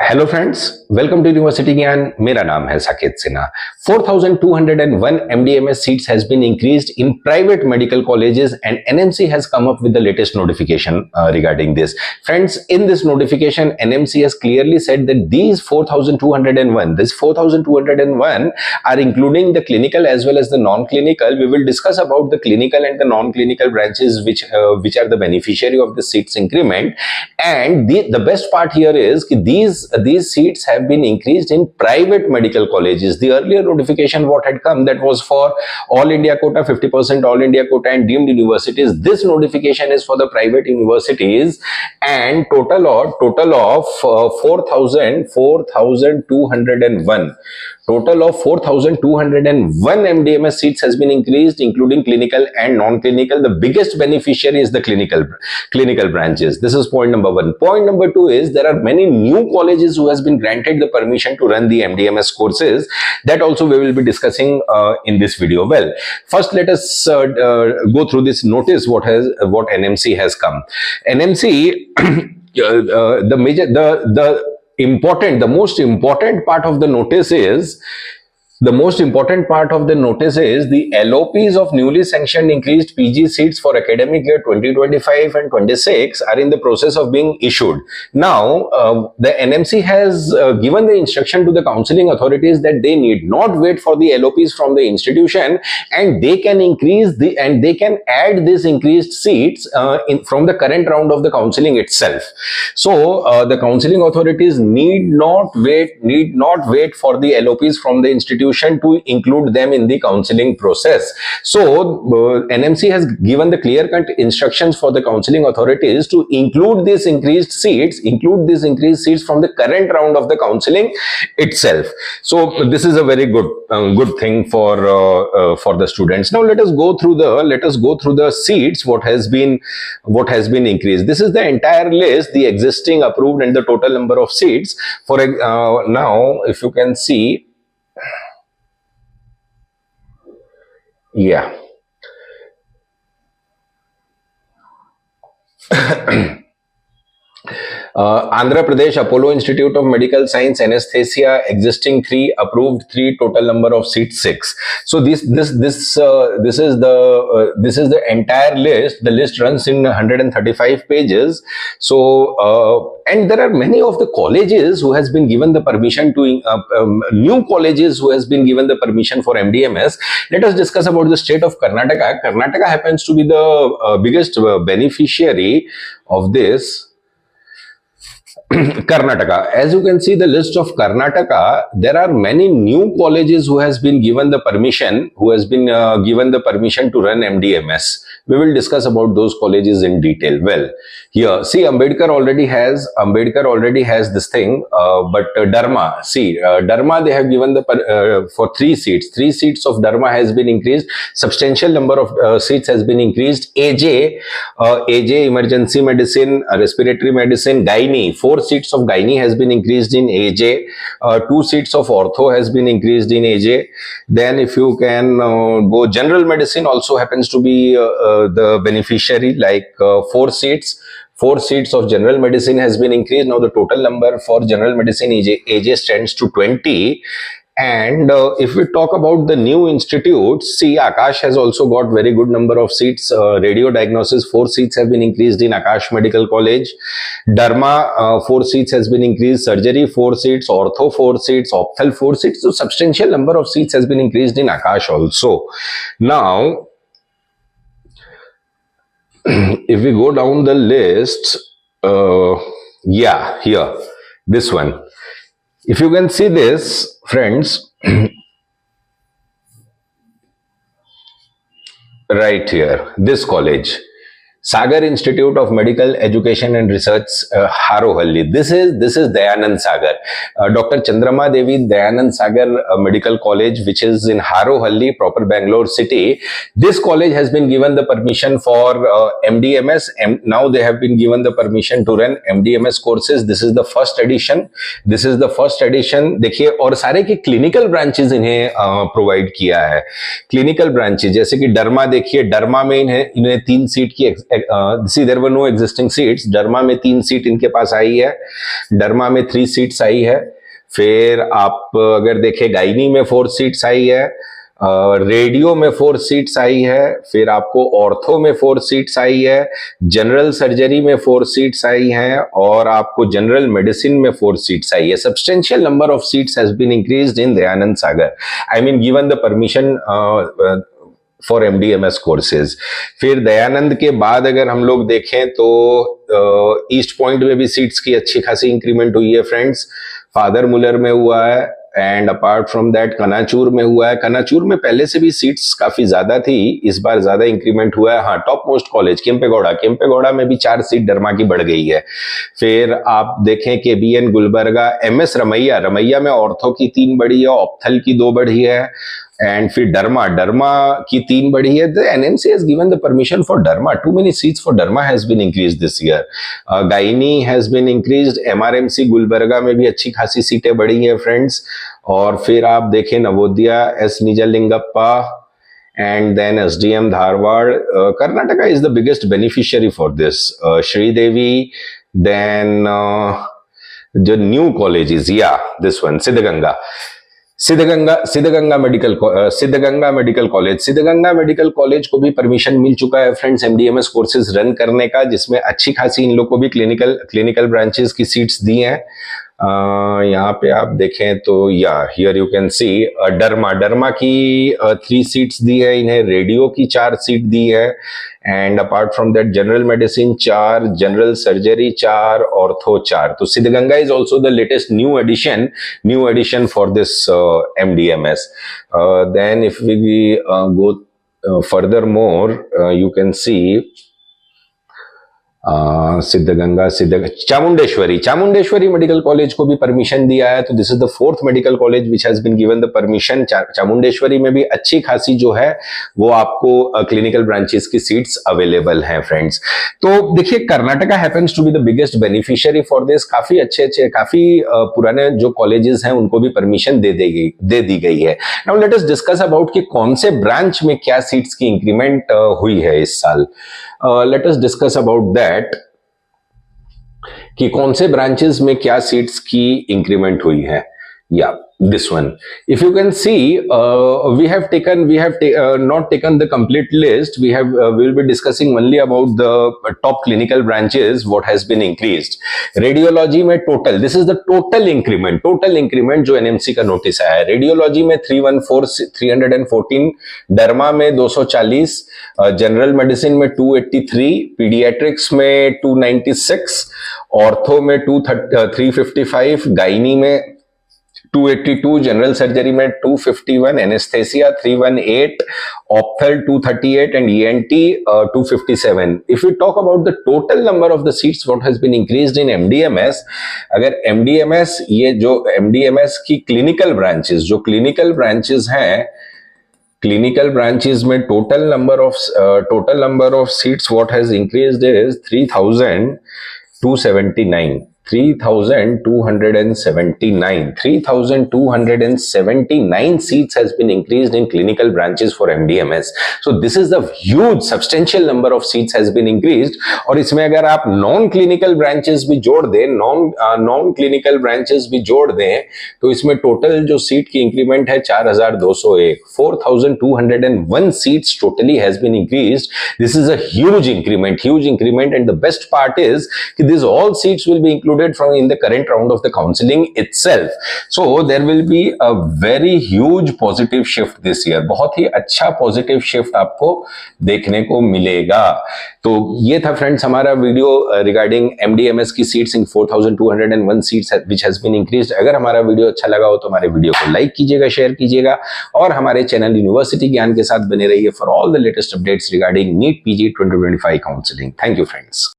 Hello friends, welcome to university Gyan. मेरा नाम है Saket Sinha. 4201 MDMS seats has been increased in private medical colleges and NMC has come up with the latest notification regarding this. Friends, in this notification, NMC has clearly said that these 4201 are including the clinical as well as the non-clinical. We will discuss about the clinical and the non-clinical branches which are the beneficiary of the seats increment. And the best part here is that these seats have been increased in private medical colleges. The earlier notification what had come, that was for all India quota, 50% all India quota and deemed universities. This notification is for the private universities, and total of 4,201. Total of 4,201 MDMS seats has been increased, including clinical and non-clinical. The biggest beneficiary is the clinical branches. This is point number one. Point number two is there are many new colleges who has been granted the permission to run the MDMS courses. That also we will be discussing in this video. Well, first let us go through this notice. What NMC has come. NMC the most important part of the notice is the LOPs of newly sanctioned increased PG seats for academic year 2025 and 26 are in the process of being issued. Now, the NMC has given the instruction to the counseling authorities that they need not wait for the LOPs from the institution, and they can they can add these increased seats from the current round of the counseling itself. So, the counseling authorities need not wait for the LOPs from the institution to include them in the counseling process. So NMC has given the clear-cut instructions for the counseling authorities to include these increased seats from the current round of the counseling itself. So this is a very good thing for the students. Now let us go through the seats what has been increased. This is the entire list, the existing, approved, and the total number of seats. For now, if you can see. Yeah. Andhra Pradesh Apollo Institute of Medical Science Anesthesia, existing 3, approved 3, total number of seats 6. So this is the entire list. The list runs in 135 pages. So and there are many of the colleges who has been given the permission to new colleges who has been given the permission for MDMS. Let us discuss about the state of Karnataka. Karnataka happens to be the biggest beneficiary of this. Karnataka. As you can see the list of Karnataka, there are many new colleges who has been given the permission, to run MDMS. We will discuss about those colleges in detail. Well, here, see, Ambedkar already has this thing, but Dharma, Dharma, they have given for 3 seats. 3 seats of Dharma has been increased. Substantial number of seats has been increased. AJ, emergency medicine, respiratory medicine, gynae, 4 seats of gynae has been increased in AJ. 2 seats of ortho has been increased in AJ. Then if you can go, general medicine also happens to be the beneficiary, like 4 seats. 4 seats of general medicine has been increased. Now the total number for general medicine AJ stands to 20. And if we talk about the new institutes, see, Akash has also got very good number of seats. Radio diagnosis, 4 seats have been increased in Akash Medical College. Dharma, 4 seats has been increased. Surgery, 4 seats. Ortho, 4 seats. Opthal, 4 seats. So substantial number of seats has been increased in Akash also. Now, if we go down the list, yeah, here, this one. If you can see this, friends, right here, this college, Sagar Institute of Medical Education and Research, Harohalli. This is Dayanand Sagar. Dr. Chandrama Devi Dayanand Sagar Medical College, which is in Harohalli, proper Bangalore city. This college has been given the permission for MDMS. Now they have been given the permission to run MDMS courses. This is the first edition. देखिए, और सारे के clinical branches इन्हें provide किया है. Clinical branches, जैसे कि डरमा, देखिए डरमा में इन्हें 3 सीट की see there were no existing seats. डरमा में 3 सीट इनके पास आई है, डरमा में 3 सीट्स आई है। फिर आप अगर देखें गायनी में 4 सीट्स आई है, रेडियो में 4 सीट्स आई है, फिर आपको ऑर्थो में 4 सीट्स आई है, जनरल सर्जरी में 4 सीट्स आई हैं, और आपको जनरल मेडिसिन में 4 सीट्स आई है। Substantial number of seats has been increased in Dayanand Sagar, I mean given the permission for MD MS courses. फिर दयानंद के बाद अगर हम लोग देखें तो ईस्ट पॉइंट में भी सीट्स की अच्छी खासी इंक्रीमेंट हुई है फ्रेंड्स। फादर मुलर में हुआ है, एंड अपार्ट फ्रॉम दैट कनाचूर में हुआ है। कनाचूर में पहले से भी सीट्स काफी ज्यादा थी, इस बार ज्यादा इंक्रीमेंट हुआ है। हाँ, टॉप मोस्ट कॉलेज केम्पेगौड़ा में भी 4 सीट डरमा की बढ़ गई है। फिर आप देखें केबीएन गुलबर्गा, एमएस रमैया में ऑर्थो की 3 बढ़ी है, ऑप्थल की 2 बढ़ी है, एंड फिर डरमा की 3 बढ़ी है। The NMC has given the permission for Dharma. Too many seats for Dharma has been increased this year. Gaini has been increased. MRMC Gulbarga में भी अच्छी खासी सीटें बढ़ी हैं फ्रेंड्स। और फिर आप देखें Navodaya, S Nijalingappa, and then SDM Dharwad. Karnataka is the biggest beneficiary for this. Sridevi, then the new colleges, yeah, this one, Siddhaganga medical college. Siddhaganga medical college को भी परमिशन मिल चुका है फ्रेंड्स एमडीएमएस कोर्सेज रन करने का, जिसमें अच्छी खासी इन लोग को भी क्लिनिकल ब्रांचेस की सीट्स दी हैं। यहाँ पे आप देखें तो या हियर यू कैन सी डरमा की 3 सीट्स दी है इन्हें, रेडियो की 4 सीट दी है, and apart from that general medicine 4, general surgery 4, ortho 4। तो Siddhaganga is also the latest new addition for this MD MS. Then if we go further more you can see Chamundeshwari medical college को भी permission दिया है। तो this is the 4th medical college which has been given the permission. Chamundeshwari में भी अच्छी खासी जो है वो आपको क्लिनिकल ब्रांचेस की सीट्स अवेलेबल हैं फ्रेंड्स। तो देखिए Karnataka happens to be the biggest beneficiary for this. काफी अच्छे काफी पुराने जो कॉलेजेस हैं उनको भी परमिशन दे दी गई है। Now let us discuss about कि कौन से ब्रांच में क्या सीट्स की इंक्रीमेंट हुई है इस साल। Let us discuss about that कि कौन से ब्रांचेस में क्या सीट्स की इंक्रीमेंट हुई है। या this one, if you can see, we have not taken the complete list. We will be discussing only about the top clinical branches what has been increased. Radiology में total, this is the total increment जो NMC का notice आया है। Radiology में 314, डरमा में 240, general medicine में 283, paediatrics में 296, ortho में 355, गायनी में 282, जनरल सर्जरी में 251, anaesthesia 318, ऑप्थल 238 and ENT 257. If we talk about the total number of the seats what has been increased in MDMS, अगर MDMS ये जो MDMS की क्लिनिकल ब्रांचेस हैं, क्लिनिकल ब्रांचेस में total number of seats what has increased is 3,279 seats has been increased in clinical branches for MDMS. So this is the huge substantial number of seats has been increased. और इसमें अगर आप non clinical branches भी जोड़ दें, non clinical branches भी जोड़ दें, तो इसमें टोटल जो सीट की इंक्रीमेंट है 4,201, 4,201 seats totally has been increased. This is a huge increment, and the best part is that these all seats will be included from in the current round of the counseling itself. So there will be a very huge positive shift this year. बहुत ही अच्छा positive shift आपको देखने को मिलेगा। तो ये था friends हमारा वीडियो रिगार्डिंग MDMS की seats in 4,201 seats which has been increased। अगर हमारा वीडियो अच्छा लगा हो तो हमारे वीडियो को लाइक कीजिएगा, शेयर कीजिएगा, और हमारे चैनल यूनिवर्सिटी ज्ञान के साथ बने रहिए for all the latest updates regarding NEET PG 2025 counselling. Thank you friends.